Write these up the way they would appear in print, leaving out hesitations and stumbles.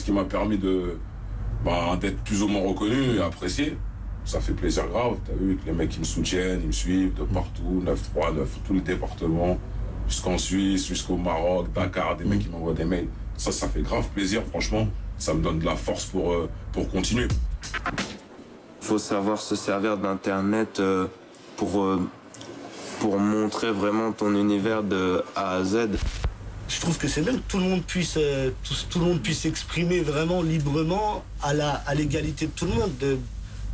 ce qui m'a permis d'être plus ou moins reconnu et apprécié. Ça fait plaisir grave, t'as vu que les mecs ils me soutiennent, ils me suivent de partout, 9-3, 9, tout le département, jusqu'en Suisse, jusqu'au Maroc, Dakar, des mecs qui m'envoient des mails. Ça fait grave plaisir, franchement. Ça me donne de la force pour continuer. Faut savoir se servir d'Internet pour montrer vraiment ton univers de A à Z. Je trouve que c'est bien que tout le monde puisse s'exprimer vraiment librement à l'égalité de tout le monde.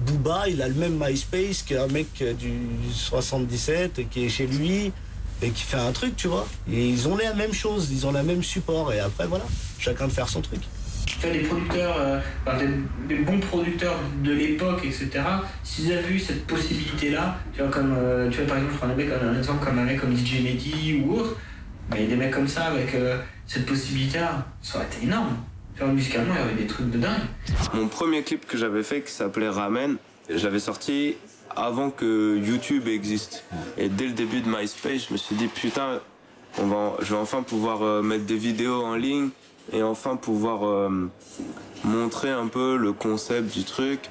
Booba, il a le même MySpace qu'un mec du 77 qui est chez lui et qui fait un truc, tu vois. Et ils ont la même chose, ils ont la même support. Et après, voilà, chacun de faire son truc. Les producteurs, des bons producteurs de l'époque, etc., s'ils avaient eu cette possibilité-là, tu vois, par exemple, je prends un exemple comme un mec comme DJ Mehdi ou autre, mais des mecs comme ça avec cette possibilité-là, ça aurait été énorme. Tu vois, musicalement, il y avait des trucs de dingue. Mon premier clip que j'avais fait, qui s'appelait Ramen, j'avais sorti avant que YouTube existe. Et dès le début de MySpace, je me suis dit, putain, je vais enfin pouvoir mettre des vidéos en ligne et enfin pouvoir montrer un peu le concept du truc.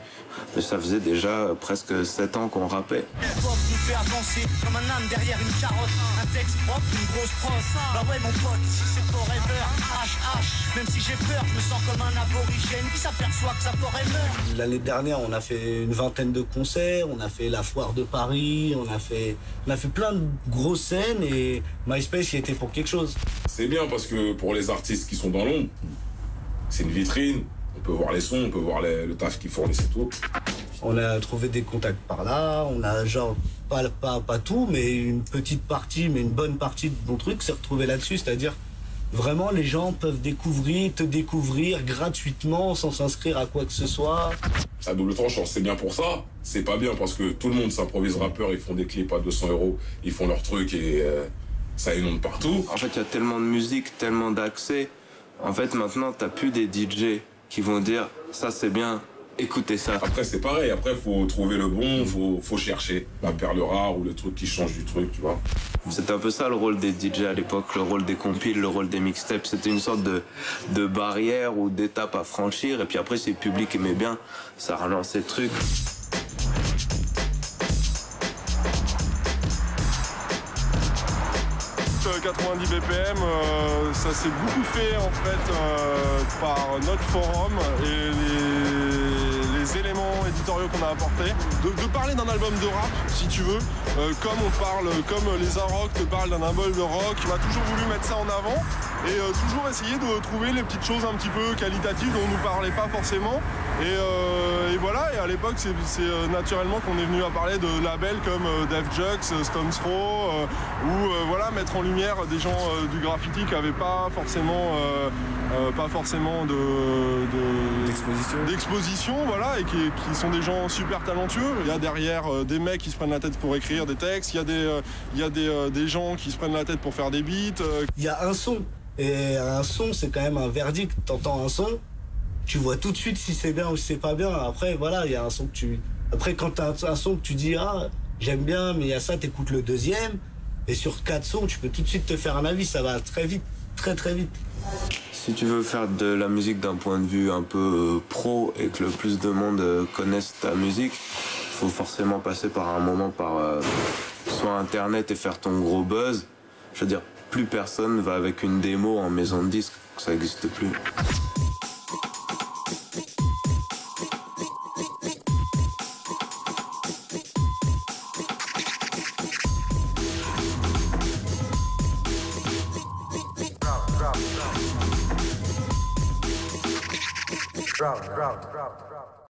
Mais ça faisait déjà presque 7 ans qu'on rappait. Nous fait avancer comme un âne derrière une carotte. Un texte propre, une grosse prose. Bah ouais mon pote, ici c'est forever. HH, même si j'ai peur, je me sens comme un aborigène qui s'aperçoit que sa forêt meurt. L'année dernière, on a fait une vingtaine de concerts, on a fait la foire de Paris, on a fait plein de grosses scènes et MySpace y était pour quelque chose. C'est bien parce que pour les artistes qui sont dans l'ombre, c'est une vitrine. On peut voir les sons, on peut voir le taf qu'ils fournissent et tout. On a trouvé des contacts par là, on a genre, pas tout, mais une petite partie, mais une bonne partie de mon truc s'est retrouvé là-dessus. C'est-à-dire, vraiment, les gens peuvent te découvrir gratuitement, sans s'inscrire à quoi que ce soit. À double tranchant, c'est bien pour ça. C'est pas bien parce que tout le monde s'improvise rappeur, ils font des clips à 200 €, ils font leur truc et ça inonde partout. En fait, il y a tellement de musique, tellement d'accès. En fait, maintenant, t'as plus des DJ qui vont dire ça c'est bien, écoutez ça. Après c'est pareil, après faut trouver le bon, faut chercher la perle rare ou le truc qui change du truc, tu vois. C'était un peu ça le rôle des DJ à l'époque, le rôle des compiles, le rôle des mixtapes. C'était une sorte de barrière ou d'étape à franchir et puis après si le public aimait bien, ça relançait le truc. 90 BPM, ça s'est beaucoup fait en fait par notre forum et les éléments éditoriaux qu'on a apportés. De parler d'un album de rap, si tu veux, comme les Arocs te parlent d'un album de rock, on a toujours voulu mettre ça en avant et toujours essayer de trouver les petites choses un petit peu qualitatives dont on nous parlait pas forcément. Et voilà, et à l'époque c'est naturellement qu'on est venu à parler de labels comme Def Jux, Stones Throw, ou voilà, mettre en lumière des gens du graffiti qui n'avaient pas forcément d'exposition, voilà, et qui sont des gens super talentueux. Il y a derrière des mecs qui se prennent la tête pour écrire des textes, il y a des gens qui se prennent la tête pour faire des beats. Il y a un son, et un son c'est quand même un verdict. T'entends un son, tu vois tout de suite si c'est bien ou si c'est pas bien. Après voilà, il y a un son que après quand t'as un son que tu dis ah j'aime bien, mais il y a ça, t'écoutes le deuxième. Et sur 4 sons, tu peux tout de suite te faire un avis, ça va très vite, très très vite. Si tu veux faire de la musique d'un point de vue un peu pro et que le plus de monde connaisse ta musique, il faut forcément passer par un moment par soit Internet et faire ton gros buzz. Je veux dire, plus personne va avec une démo en maison de disque, ça n'existe plus. Drop.